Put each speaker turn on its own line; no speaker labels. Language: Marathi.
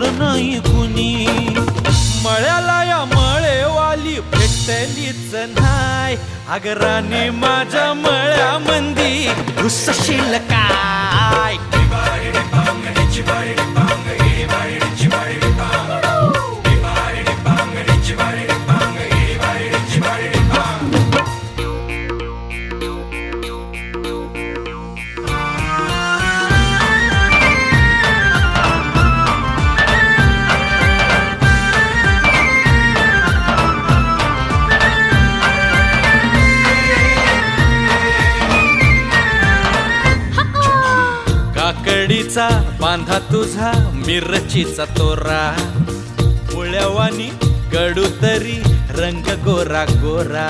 पावलं नाही कुणी. मळ्याला या मळेवाली भेटलीच नाय. अगं राणी माझ्या मळ्यामंदी घुसशील काय. काकडीचा बांधा तुझा मिरचीचा तोरा. पोळ्यावानी कडू तरी रंग गोरा गोरा.